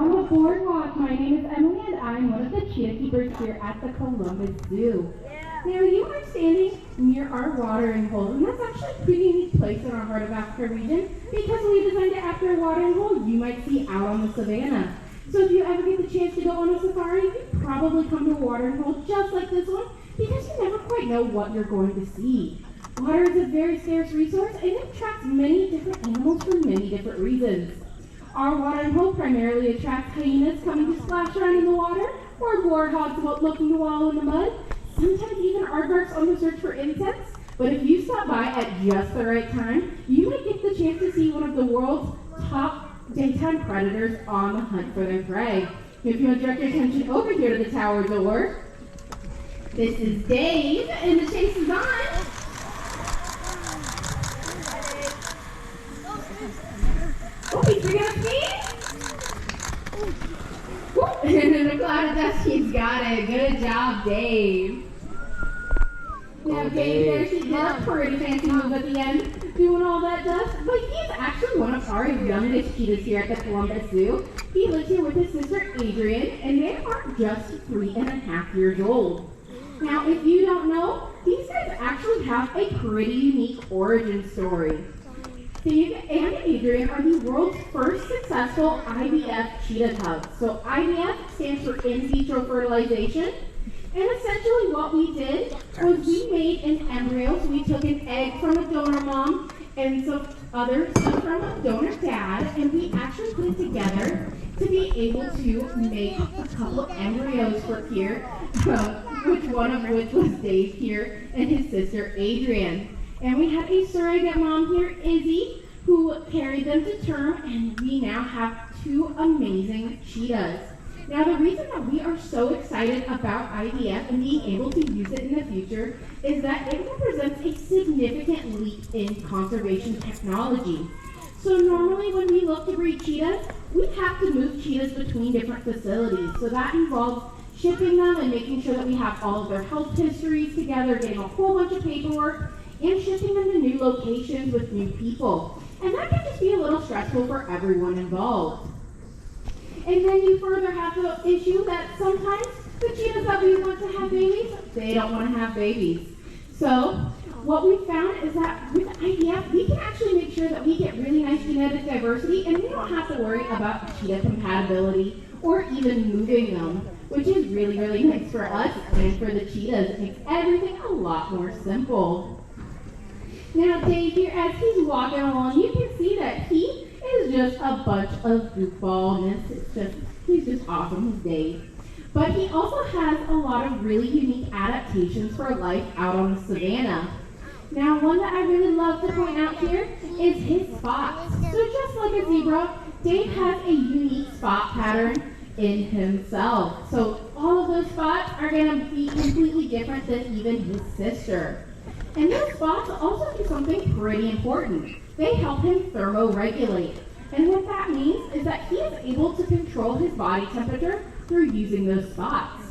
on the boardwalk. My name is Emily and I'm one of the cheetah keepers here at the Columbus Zoo. Now you are standing near our watering hole, and that's actually a pretty unique place in our Heart of Africa region because we designed it after a watering hole you might see out on the savannah. So if you ever get the chance to go on a safari, you probably come to a watering hole just like this one because you never quite know what you're going to see. Water is a very scarce resource and it attracts many different animals for many different reasons. Our watering hole primarily attracts hyenas coming to splash around in the water, or warthogs looking to wallow in the mud, sometimes even aardvarks on the search for insects. But if you stop by at just the right time, you might get the chance to see one of the world's top daytime predators on the hunt for their prey. If you want to direct your attention over here to the tower door, this is Dave, and the chase is on. Oh, he's bringing up me. And the cloud of dust, he's got it. Good job, Dave. Now, Dave there, she did a pretty fancy move at the end, doing all that dust. But he's actually one of our youngest cheetahs here at the Columbus Zoo. He lives here with his sister Adrian, and they are just 3.5 years old. Now, if you don't know, these guys actually have a pretty unique origin story. Steve and Adrian are the world's first successful IVF cheetah cubs. So IVF stands for in vitro fertilization. And essentially what we did was we made an embryo. So we took an egg from a donor mom and some other stuff from a donor dad, and we actually put it together to be able to make a couple of embryos for here, one of which was Dave here and his sister Adrian. And we had a surrogate mom here, Izzy, who carried them to term, and we now have 2 amazing cheetahs. Now, the reason that we are so excited about IVF and being able to use it in the future is that it represents a significant leap in conservation technology. So normally when we look to breed cheetahs, we have to move cheetahs between different facilities. So that involves shipping them and making sure that we have all of their health histories together, getting a whole bunch of paperwork, and shipping them to new locations with new people. And that can just be a little stressful for everyone involved. And then you further have the issue that sometimes the cheetahs that we want to have babies, they don't want to have babies. So what we found is that with IVF, we can actually make sure that we get really nice genetic diversity, and we don't have to worry about cheetah compatibility or even moving them, which is really, really nice for us and for the cheetahs. It makes everything a lot more simple. Now Dave here, as he's walking along, you can see that he is just a bunch of goofballness. He's just awesome, he's Dave. But he also has a lot of really unique adaptations for life out on the savannah. Now, one that I really love to point out here is his spots. So just like a zebra, Dave has a unique spot pattern in himself. So all of those spots are going to be completely different than even his sister. And those spots also do something pretty important. They help him thermoregulate. And what that means is that he is able to control his body temperature through using those spots.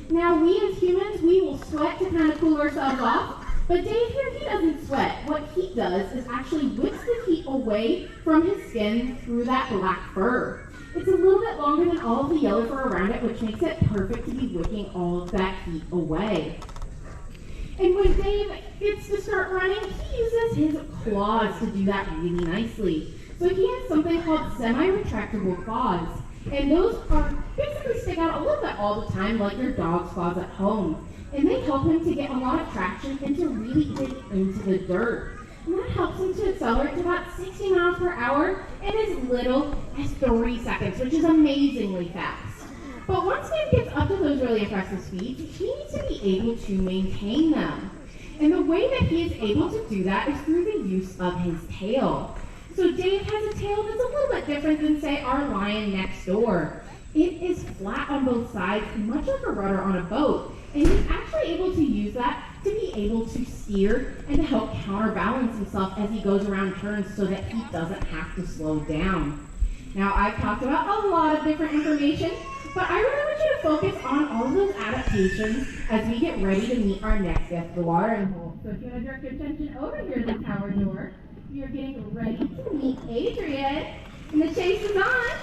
Now, we as humans, we will sweat to kind of cool ourselves off, but Dave here, he doesn't sweat. What he does is actually wicks the heat away from his skin through that black fur. It's a little bit longer than all of the yellow fur around it, which makes it perfect to be wicking all of that heat away. And when Dave gets to start running, he uses his claws to do that really nicely. So he has something called semi-retractable claws. And those are basically stick out a little bit all the time, like your dog's claws at home. And they help him to get a lot of traction and to really get into the dirt. And that helps him to accelerate to about 60 miles per hour in as little as 3 seconds, which is amazingly fast. But once Dave gets up to those really impressive speeds, he needs to be able to maintain them. And the way that he is able to do that is through the use of his tail. So Dave has a tail that's a little bit different than, say, our lion next door. It is flat on both sides, much like a rudder on a boat. And he's actually able to use that to be able to steer and to help counterbalance himself as he goes around turns so that he doesn't have to slow down. Now, I've talked about a lot of different information, but I really want you to focus on all of those adaptations as we get ready to meet our next guest, the watering hole. So if you want to direct your attention over here to the tower door, you're getting ready to meet Adrian, and the chase is on.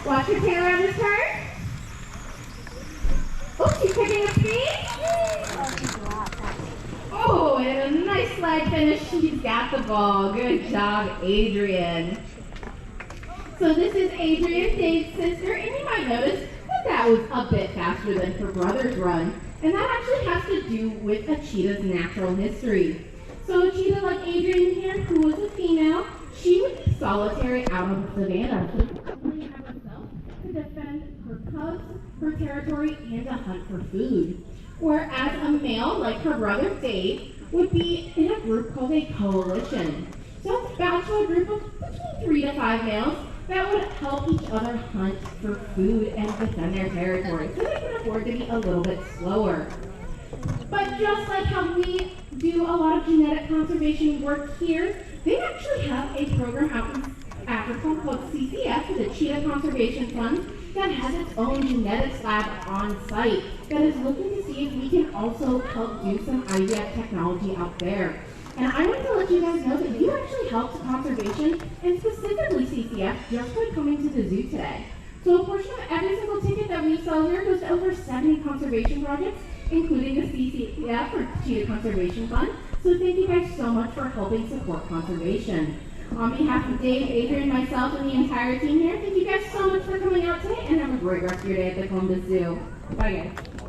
Watch your tail around his turn. Oh, she's picking up speed. Oh, and a nice slide finish. She's got the ball. Good job, Adrian. So this is Adrian, Dave's sister, and you might notice that was a bit faster than her brother's run. And that actually has to do with a cheetah's natural history. So a cheetah like Adrian here, who was a female, she would be solitary out on the savannah. So she would only have herself to defend her cubs, her territory, and to hunt for food. Whereas a male, like her brother Dave, would be in a group called a coalition. So it's bound to a group of between 3 to 5 males that would help each other hunt for food and defend their territory, so they can afford to be a little bit slower. But just like how we do a lot of genetic conservation work here, they actually have a program out in Africa called CCF, the Cheetah Conservation Fund, that has its own genetics lab on site that is looking to see if we can also help do some IVF technology out there. And I want to let you guys know that you actually helped conservation, and specifically CCF, just by coming to the zoo today. So a portion of every single ticket that we sell here goes to over 70 conservation projects, including the CCF, or Cheetah Conservation Fund. So thank you guys so much for helping support conservation. On behalf of Dave, Adrian, myself, and the entire team here, thank you guys so much for coming out today, and have a great rest of your day at the Columbus Zoo. Bye guys.